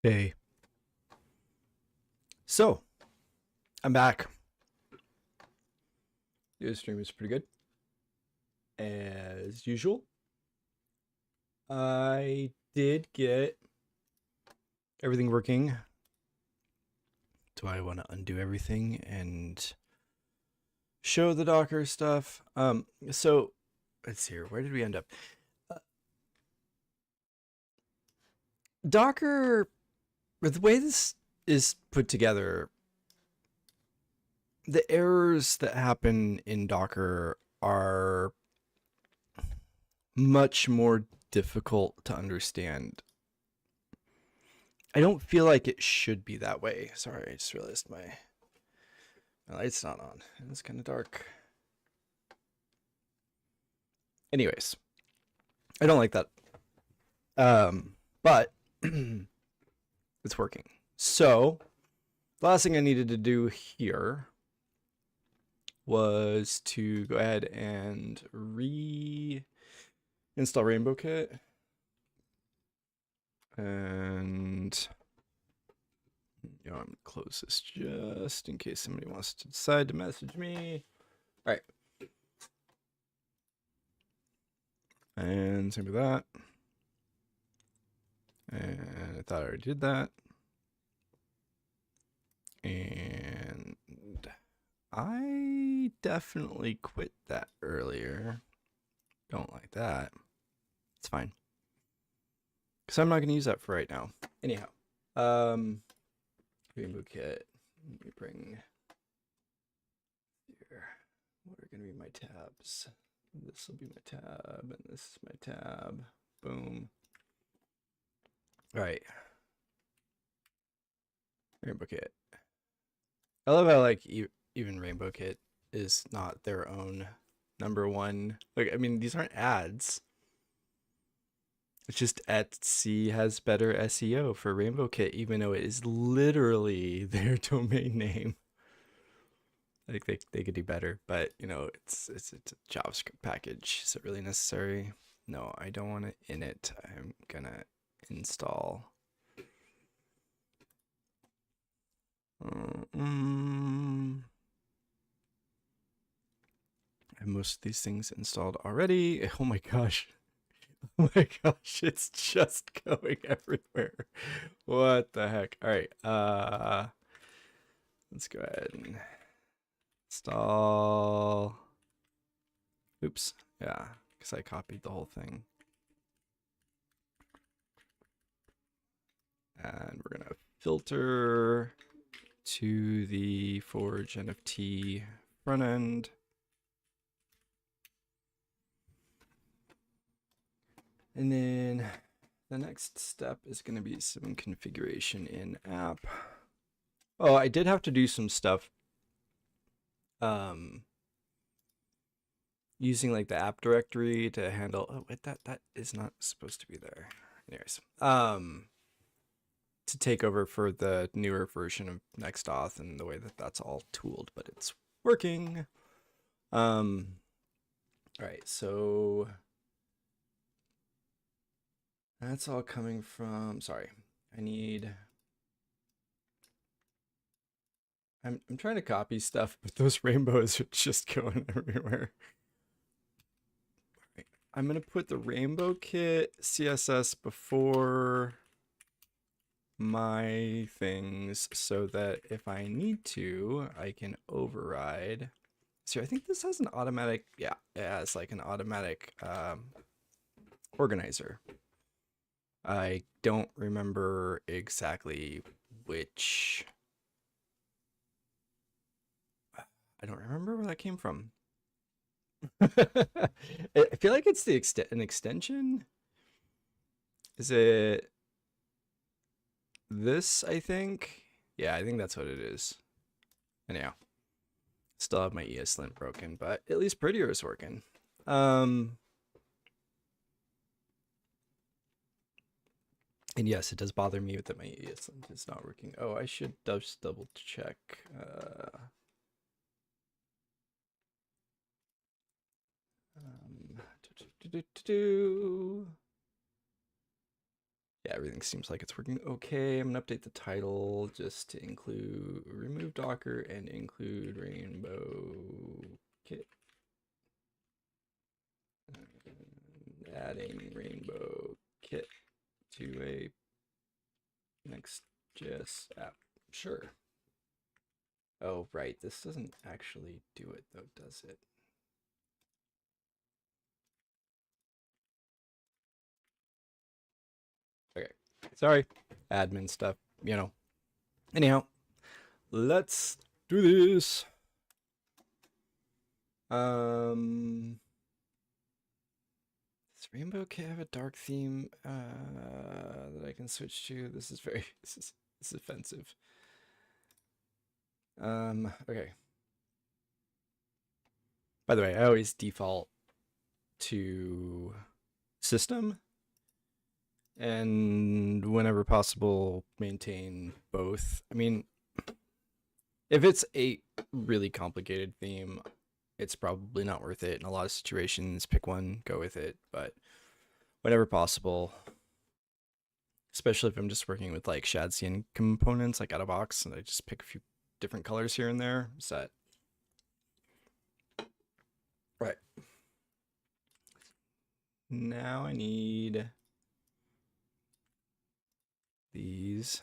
Hey. So, I'm back. The stream is pretty good. As usual. I did get everything working. Do I want to undo everything and show the Docker stuff? So let's see here. Where did we end up? Docker, the way this is put together, the errors that happen in Docker are much more difficult to understand. I don't feel like it should be that way. Sorry, I just realized my light's not on. It's kind of dark. Anyways, I don't like that. But it's working. So the last thing I needed to do here was to go ahead and reinstall RainbowKit. And I'm gonna close this just in case somebody wants to decide to message me. All right. And same with that. And I thought I already did that. And I definitely quit that earlier. Don't like that. It's fine. Because I'm not going to use that for right now. Anyhow. RainbowKit. Let me bring here. What are going to be my tabs? This will be my tab, and this is my tab. Boom. All right. RainbowKit. I love how like even RainbowKit is not their own #1. Like, I mean, these aren't ads. It's just Etsy has better SEO for RainbowKit, even though it is literally their domain name. Like they could do better, but you know, it's a JavaScript package. Is it really necessary? No, I don't want to init. I'm gonna install. I have most of these things installed already. Oh my gosh. Oh my gosh, it's just going everywhere. What the heck? All right. Let's go ahead and install. Oops. Yeah, because I copied the whole thing. And we're gonna filter to the Forge NFT front end. And then the next step is going to be some configuration in app. Oh, I did have to do some stuff using like the app directory to handle. Oh, wait, that is not supposed to be there. Anyways, to take over for the newer version of NextAuth and the way that that's all tooled, but it's working. All right, so that's all coming from, sorry, I'm trying to copy stuff, but those rainbows are just going everywhere. Right. I'm gonna put the RainbowKit CSS before my things so that if I need to, I can override. So I think this has an automatic, yeah, it has like an automatic organizer. I don't remember exactly which. I don't remember where that came from. I feel like it's an extension. Is it this, I think? Yeah, I think that's what it is. Anyhow, still have my ESLint broken, but at least Prettier is working. And yes, it does bother me that my ESLint is not working. Oh, I should just double check. Yeah, everything seems like it's working okay. I'm gonna update the title just to include remove Docker and include RainbowKit. Adding RainbowKit to a NextJs app. Sure. Oh, right. This doesn't actually do it, though, does it? Okay. Sorry. Admin stuff, you know. Anyhow, let's do this. Does RainbowKit have a dark theme that I can switch to? This is offensive. Okay. By the way, I always default to system, and whenever possible, maintain both. I mean, if it's a really complicated theme, it's probably not worth it. In a lot of situations, pick one, go with it. But whenever possible, especially if I'm just working with like Shadcn components, like out of box, and I just pick a few different colors here and there, set. Right. Now I need these.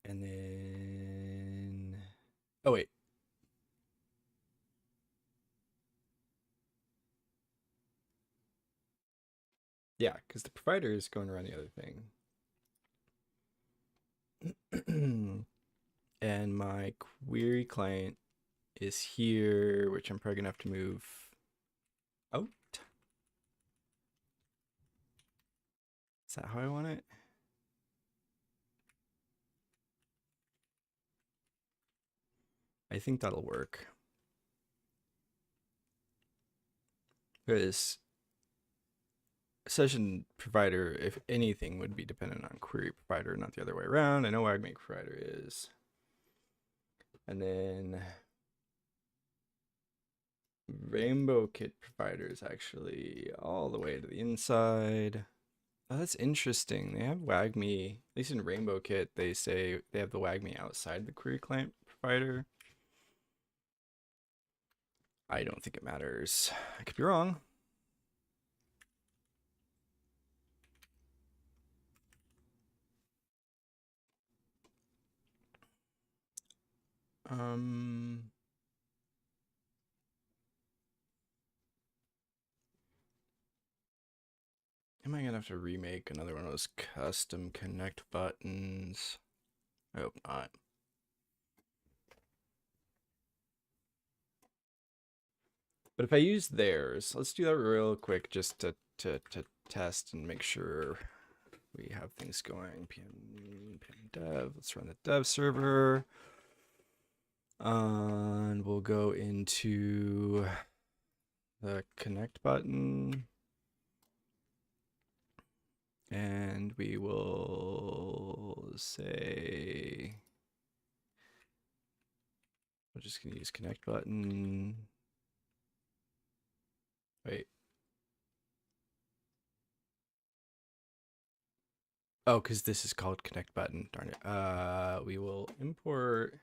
And then, oh wait. Yeah, because the provider is going around the other thing. And my query client is here, which I'm probably gonna have to move out. Is that how I want it? I think that'll work. Because session provider, if anything, would be dependent on query provider, not the other way around. I know WAGMake provider is. And then RainbowKit provider is actually all the way to the inside. Oh, that's interesting. They have WAGME, at least in RainbowKit, they say they have the WAGME outside the query client provider. I don't think it matters. I could be wrong. Am I gonna have to remake another one of those custom connect buttons? I hope not. But if I use theirs, let's do that real quick just to test and make sure we have things going. pm dev, let's run the dev server. And we'll go into the connect button. And we will say, we're just gonna use connect button. Wait. Oh, because this is called connect button, darn it. We will import.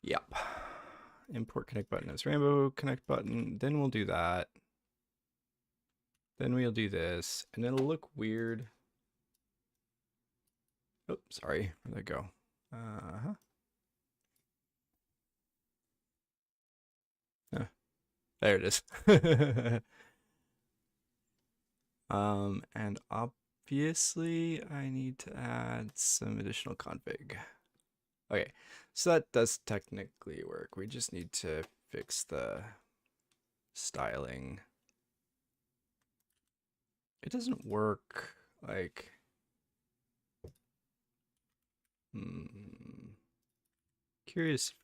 Yep. Import connect button as Rainbow connect button. Then we'll do that. Then we'll do this, and it'll look weird. Oh, sorry. Where'd that go? There it is. And obviously I need to add some additional config. Okay, so that does technically work. We just need to fix the styling. It doesn't work like, curious.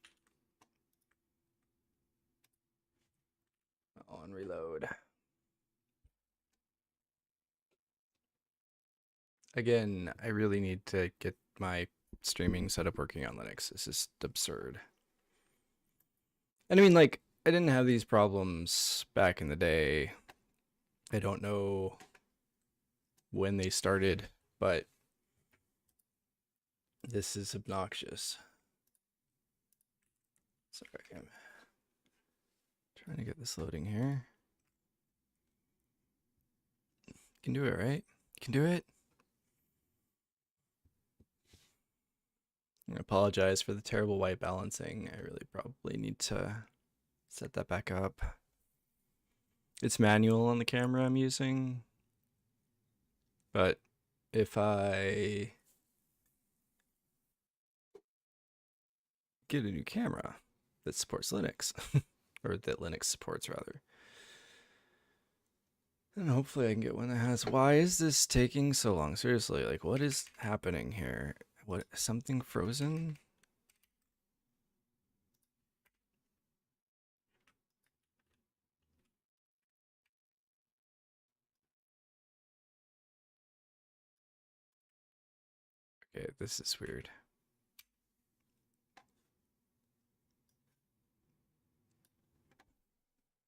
On reload. Again, I really need to get my streaming setup working on Linux. This is absurd. And I mean, like, I didn't have these problems back in the day. I don't know when they started, but this is obnoxious. Sorry, I'm trying to get this loading here. You can do it, right? You can do it. I apologize for the terrible white balancing. I really probably need to set that back up. It's manual on the camera I'm using, but if I get a new camera that supports Linux, or that Linux supports rather, then hopefully I can get one that has. Why is this taking so long? Seriously, like what is happening here? What, something frozen? Okay, this is weird.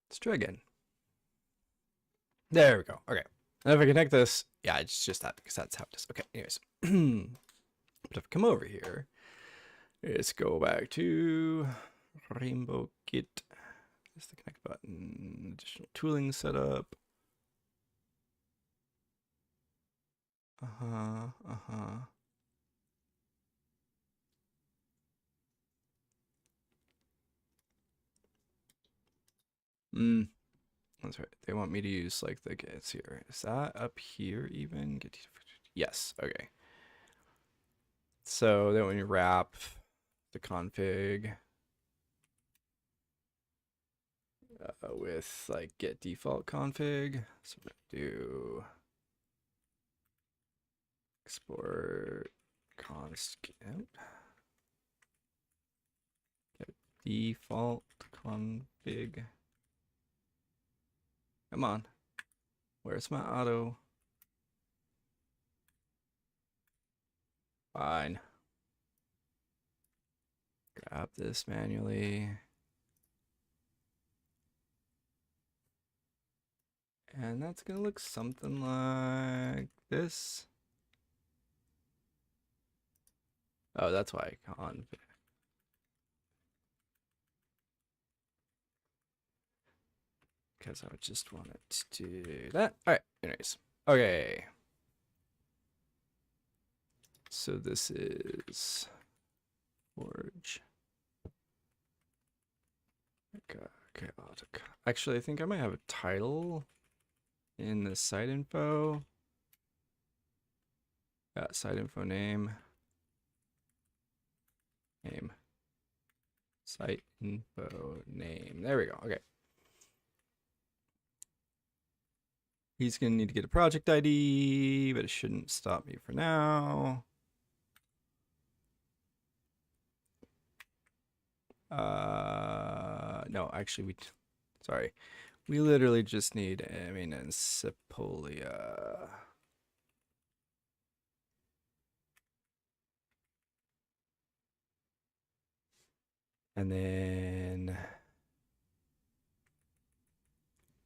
Let's try again. There we go. Okay. And if I connect this, yeah, it's just that because that's how it is. Okay, anyways. But if I come over here, let's go back to RainbowKit. There's the connect button, additional tooling setup. Uh-huh. That's right. They want me to use like the gets here. Is that up here even? Yes. Okay. So then when you wrap the config with like get default config, so we're gonna do export const get default config. Come on. Where's my auto? Fine. Grab this manually. And that's gonna look something like this. Oh, that's why config. Because I just wanted to do that. All right, anyways. Okay. So this is Forge. Okay, actually, I think I might have a title in the site info. Yeah, site info name. Site info name. There we go. Okay. He's going to need to get a project ID, but it shouldn't stop me for now. No, actually, sorry. We literally just need, and Sepolia. And then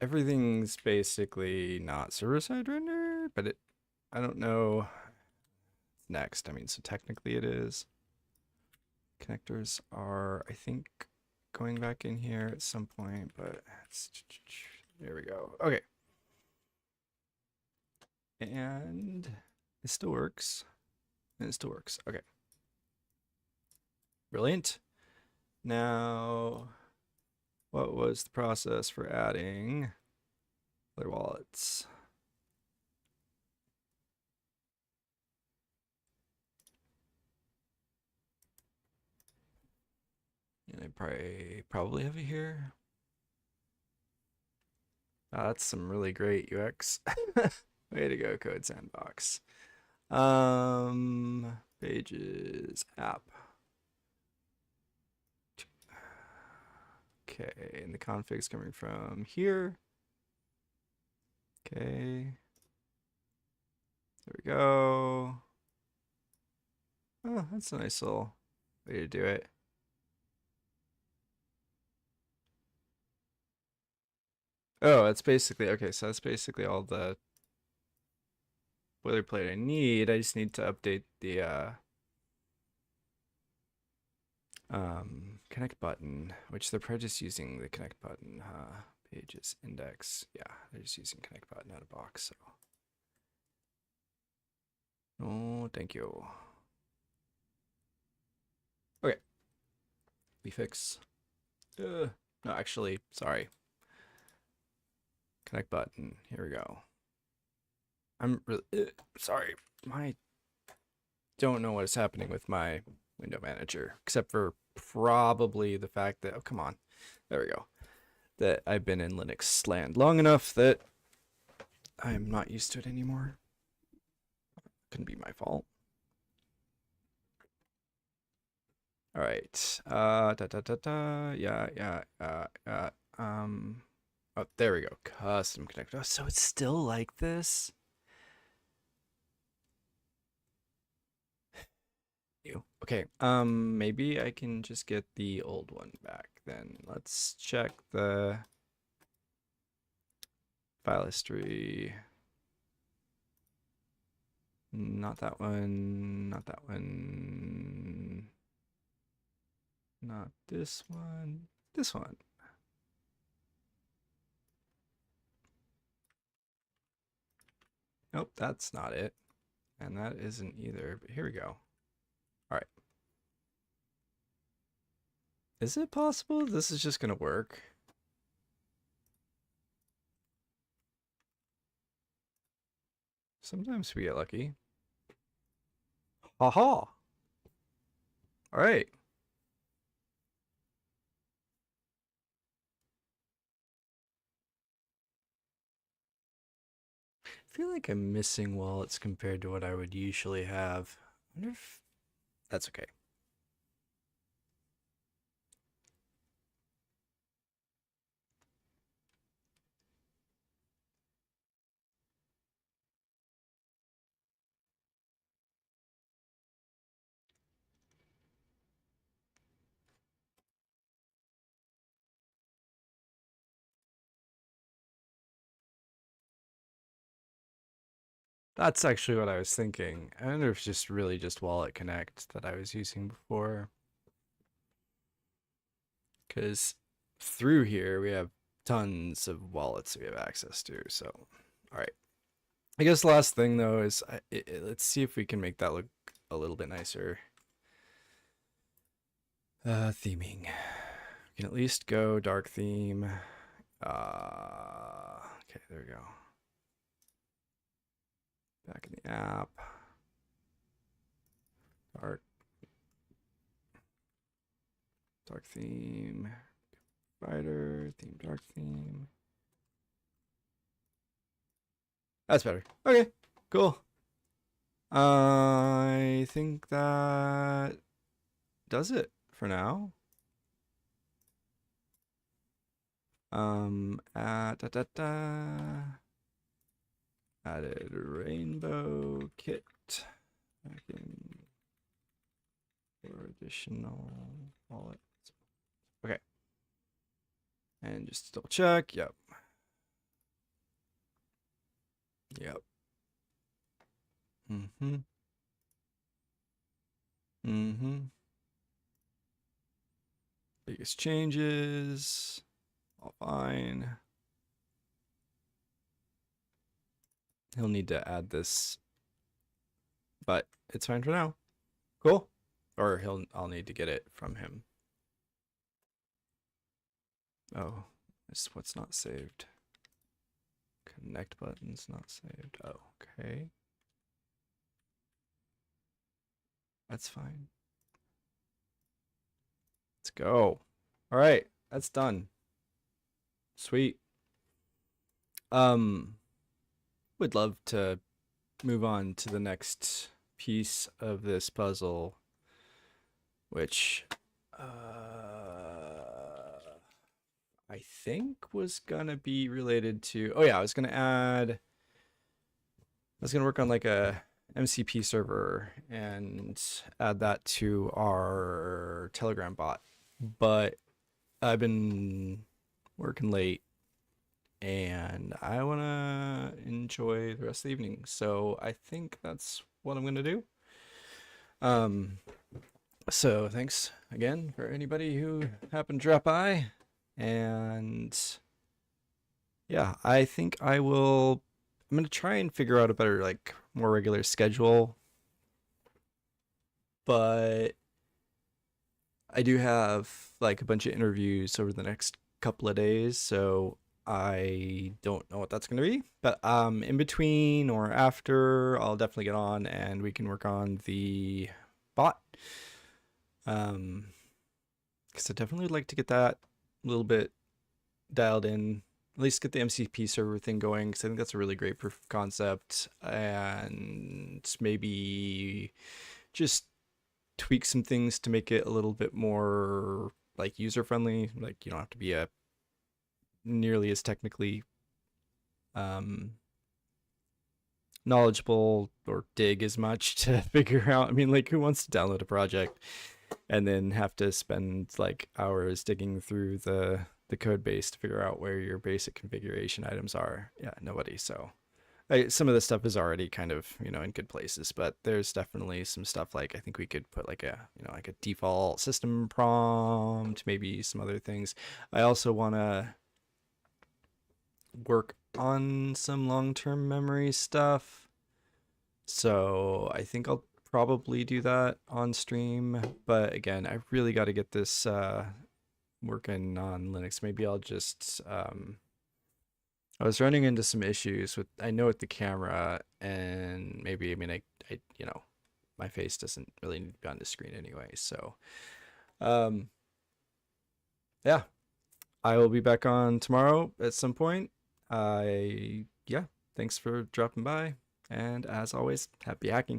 everything's basically not server-side rendered, but I don't know. It's next. So technically it is. Connectors are, I think, going back in here at some point, but there we go. Okay. And it still works. And it still works. Okay. Brilliant. Now, what was the process for adding other wallets? And I probably have it here. Oh, that's some really great UX. Way to go, Code Sandbox. Pages, app. Okay, and the config's coming from here. Okay. There we go. Oh, that's a nice little way to do it. Oh, that's basically okay. So that's basically all the boilerplate I need. I just need to update the connect button, which they're probably just using the connect button. Pages index. Yeah, they're just using connect button out of box. So, oh, thank you. Okay, we fix. No, actually, sorry. Connect button. Here we go. I'm really sorry. My don't know what is happening with my window manager, except for probably the fact that, oh, come on. There we go. That I've been in Linux land long enough that I'm not used to it anymore. Couldn't be my fault. All right. Yeah. Oh, there we go. Custom connector. Oh, so it's still like this? Ew. Okay. Maybe I can just get the old one back then. Let's check the file history. Not that one. Not that one. Not this one. This one. Nope, that's not it. And that isn't either. But here we go. All right. Is it possible this is just going to work? Sometimes we get lucky. Haha. All right. I feel like I'm missing wallets compared to what I would usually have. I wonder if that's okay. That's actually what I was thinking. I wonder if it's just really just Wallet Connect that I was using before. Because through here we have tons of wallets we have access to. So, all right. I guess the last thing though is let's see if we can make that look a little bit nicer. Theming. We can at least go dark theme. Okay, there we go. Back in the app. Dark theme. Provider, theme, dark theme. That's better. Okay, cool. I think that does it for now. Added RainbowKit back in for additional wallets. Okay. And just double check. Yep. Yep. Mm-hmm. Mm-hmm. Biggest changes. All fine. He'll need to add this, but it's fine for now. Cool. Or I'll need to get it from him. Oh, it's what's not saved. Connect button's not saved. Oh, okay. That's fine. Let's go. All right, that's done. Sweet. Would love to move on to the next piece of this puzzle, which I think was gonna be related to, oh yeah, I was gonna work on like a MCP server and add that to our Telegram bot, but I've been working late and I want to enjoy the rest of the evening. So I think that's what I'm going to do. Um, so thanks again for anybody who happened to drop by. And yeah, I think I'm going to try and figure out a better, like, more regular schedule. But I do have like a bunch of interviews over the next couple of days, so I don't know what that's going to be. But in between or after, I'll definitely get on and we can work on the bot. Because I definitely would like to get that a little bit dialed in, at least get the MCP server thing going, because I think that's a really great proof of concept, and maybe just tweak some things to make it a little bit more like user friendly. Like, you don't have to be a nearly as technically knowledgeable or dig as much to figure out. I mean, like, who wants to download a project and then have to spend like hours digging through the code base to figure out where your basic configuration items are? Yeah, nobody. So some of the stuff is already kind of, in good places, but there's definitely some stuff, like I think we could put like a, like a default system prompt, maybe some other things. I also want to work on some long-term memory stuff. So I think I'll probably do that on stream, but again, I really got to get this working on Linux. Maybe I'll just I was running into some issues with, I know, with the camera, and maybe, I mean, I my face doesn't really need to be on the screen anyway. So, yeah, I will be back on tomorrow at some point. Yeah, thanks for dropping by. And as always, happy hacking.